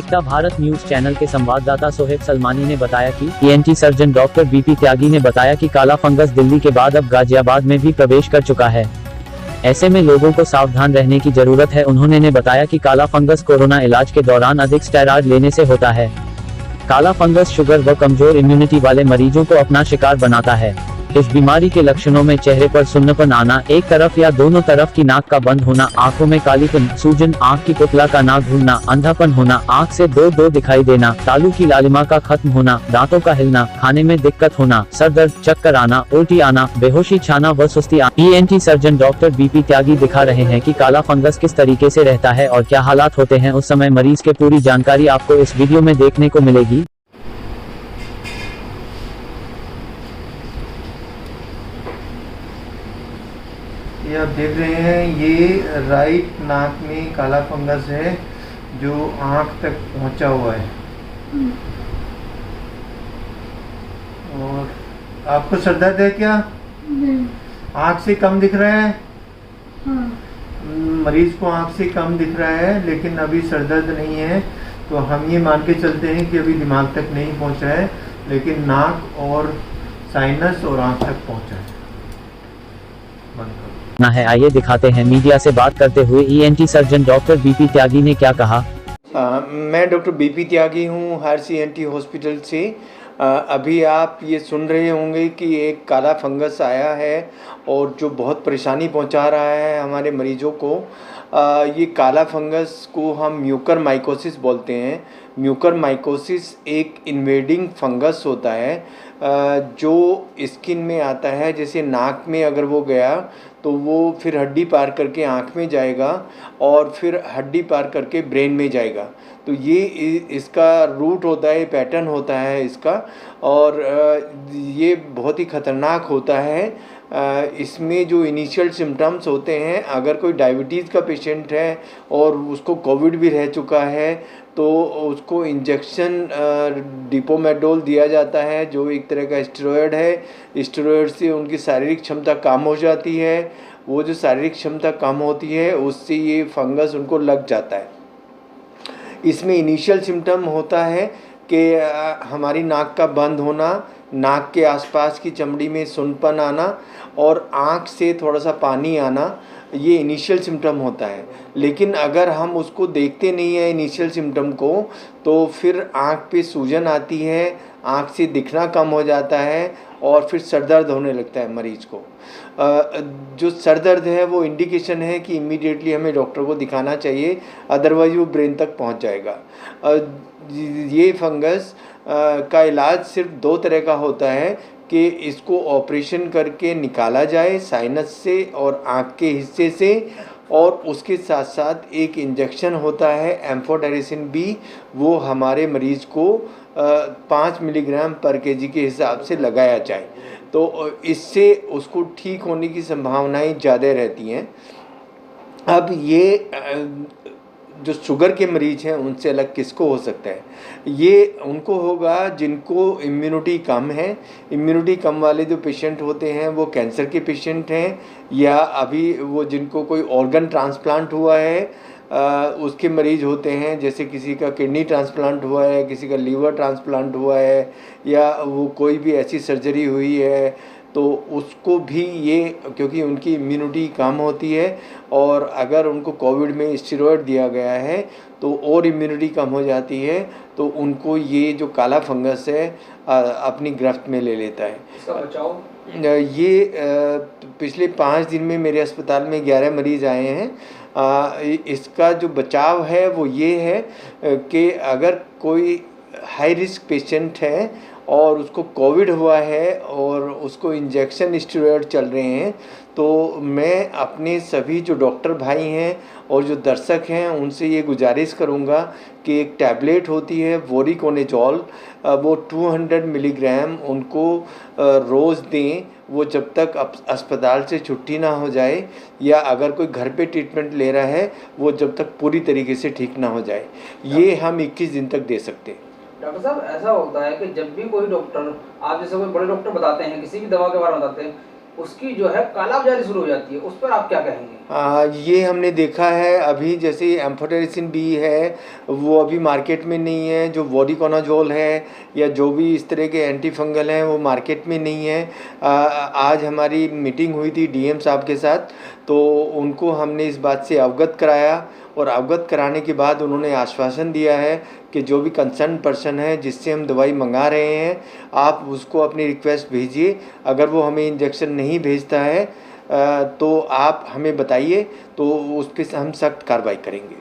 एकता Bharat news channel के संवाददाता सोहेब सलमानी ने बताया कि ईएनटी सर्जन डॉक्टर बीपी त्यागी ने बताया कि काला फंगस दिल्ली के बाद अब गाजियाबाद में भी प्रवेश कर चुका है। ऐसे में लोगों को सावधान रहने की जरूरत है। उन्होंने ने बताया कि काला फंगस कोरोना इलाज के दौरान अधिक स्टेरॉयड लेने से होता है। काला फंगस शुगर व कमजोर इम्यूनिटी वाले मरीजों को अपना शिकार बनाता है। इस बीमारी के लक्षणों में चेहरे पर सुन्नपन आना, एक तरफ या दोनों तरफ की नाक का बंद होना, आंखों में कालीपन, सूजन, आंख की पुतला का ना घूमना, अंधापन होना, आंख से दो दो दिखाई देना, तालू की लालिमा का खत्म होना, दांतों का हिलना, खाने में दिक्कत होना, सर दर्द, चक्कर आना, उल्टी आना, बेहोशी छाना व सुस्ती आना। ईएनटी सर्जन डॉक्टर बीपी त्यागी दिखा रहे हैं कि काला फंगस किस तरीके से रहता है और क्या हालात होते हैं उस समय मरीज के। पूरी जानकारी आपको इस वीडियो में देखने को मिलेगी। ये आप देख रहे हैं, ये राइट नाक में काला फंगस है जो आँख तक पहुंचा हुआ है। और आपको सर दर्द है क्या? आँख से कम दिख रहा है? मरीज को आँख से कम दिख रहा है लेकिन अभी सर दर्द नहीं है, तो हम ये मान के चलते हैं कि अभी दिमाग तक नहीं पहुंचा है, लेकिन नाक और साइनस और आँख तक पहुंचा है। बंद करो ना है। आइए दिखाते हैं। मीडिया से बात करते हुए ईएनटी सर्जन डॉक्टर बीपी त्यागी ने क्या कहा। मैं डॉक्टर बीपी त्यागी हूँ हर्ष ईएनटी हॉस्पिटल से। अभी आप ये सुन रहे होंगे कि एक काला फंगस आया है और जो बहुत परेशानी पहुंचा रहा है हमारे मरीजों को। ये काला फंगस को हम म्यूकर माइकोसिस बोलते हैं। म्यूकर माइकोसिस एक इन्वेडिंग फंगस होता है जो स्किन में आता है। जैसे नाक में अगर वो गया तो वो फिर हड्डी पार करके आँख में जाएगा और फिर हड्डी पार करके ब्रेन में जाएगा। तो ये इसका रूट होता है, पैटर्न होता है इसका, और ये बहुत ही ख़तरनाक होता है। इसमें जो इनिशियल सिम्टम्स होते हैं, अगर कोई डायबिटीज़ का पेशेंट है और उसको कोविड भी रह चुका है तो उसको इंजेक्शन डिपोमेडोल दिया जाता है जो एक तरह का स्टेरॉयड है। स्टेरॉयड से उनकी शारीरिक क्षमता कम हो जाती है। वो जो शारीरिक क्षमता कम होती है उससे ये फंगस उनको लग जाता है। इसमें इनिशियल सिम्टम होता है कि हमारी नाक का बंद होना, नाक के आसपास की चमड़ी में सुन्नपन आना और आँख से थोड़ा सा पानी आना, ये इनिशियल सिम्टम होता है। लेकिन अगर हम उसको देखते नहीं हैं इनिशियल सिम्टम को, तो फिर आँख पे सूजन आती है, आँख से दिखना कम हो जाता है और फिर सर दर्द होने लगता है मरीज़ को। जो सर दर्द है वो इंडिकेशन है कि इमीडिएटली हमें डॉक्टर को दिखाना चाहिए, अदरवाइज वो ब्रेन तक पहुंच जाएगा। ये फंगस का इलाज सिर्फ दो तरह का होता है कि इसको ऑपरेशन करके निकाला जाए साइनस से और आँख के हिस्से से, और उसके साथ साथ एक इंजेक्शन होता है एम्फोटेरिसिन बी, वो हमारे मरीज़ को 5 मिलीग्राम पर केजी के हिसाब से लगाया जाए। तो इससे उसको ठीक होने की संभावनाएं ज़्यादा रहती हैं। अब ये जो शुगर के मरीज़ हैं उनसे अलग किसको हो सकता है? ये उनको होगा जिनको इम्यूनिटी कम है। इम्यूनिटी कम वाले जो पेशेंट होते हैं वो कैंसर के पेशेंट हैं, या अभी वो जिनको कोई ऑर्गन ट्रांसप्लांट हुआ है उसके मरीज़ होते हैं। जैसे किसी का किडनी ट्रांसप्लांट हुआ है, किसी का लीवर ट्रांसप्लांट हुआ है, या वो कोई भी ऐसी सर्जरी हुई है, तो उसको भी ये, क्योंकि उनकी इम्यूनिटी कम होती है और अगर उनको कोविड में स्टेरॉयड दिया गया है तो और इम्यूनिटी कम हो जाती है, तो उनको ये जो काला फंगस है अपनी गिरफ्त में ले लेता है। इसका बचाव? ये पिछले 5 दिन में मेरे अस्पताल में 11 मरीज़ आए हैं। इसका जो बचाव है वो ये है कि अगर कोई हाई रिस्क पेशेंट है और उसको कोविड हुआ है और उसको इंजेक्शन स्टेरॉयड चल रहे हैं, तो मैं अपने सभी जो डॉक्टर भाई हैं और जो दर्शक हैं उनसे ये गुजारिश करूँगा कि एक टैबलेट होती है वोरिकोनेजॉल, वो 200 मिलीग्राम उनको रोज़ दें, वो जब तक अस्पताल से छुट्टी ना हो जाए, या अगर कोई घर पे ट्रीटमेंट ले रहा है वो जब तक पूरी तरीके से ठीक ना हो जाए। ये हम 21 दिन तक दे सकते हैं। डॉक्टर साहब, ऐसा होता है कि जब भी कोई डॉक्टर, आप जैसे कोई बड़े डॉक्टर बताते हैं, किसी भी दवा के बारे में बताते हैं, उसकी जो है कालाबाजारी शुरू हो जाती है, उस पर आप क्या कहेंगे? ये हमने देखा है अभी, जैसे एम्फोटेरिसिन बी है वो अभी मार्केट में नहीं है, जो वोडिकोनाजोल है या जो भी इस तरह के एंटी फंगल हैं वो मार्केट में नहीं है। आज हमारी मीटिंग हुई थी डीएम साहब के साथ, तो उनको हमने इस बात से अवगत कराया और अवगत कराने के बाद उन्होंने आश्वासन दिया है कि जो भी कंसर्न पर्सन है जिससे हम दवाई मंगा रहे हैं आप उसको अपनी रिक्वेस्ट भेजिए। अगर वो हमें इंजेक्शन नहीं भेजता है तो आप हमें बताइए, तो उस पर हम सख्त कार्रवाई करेंगे।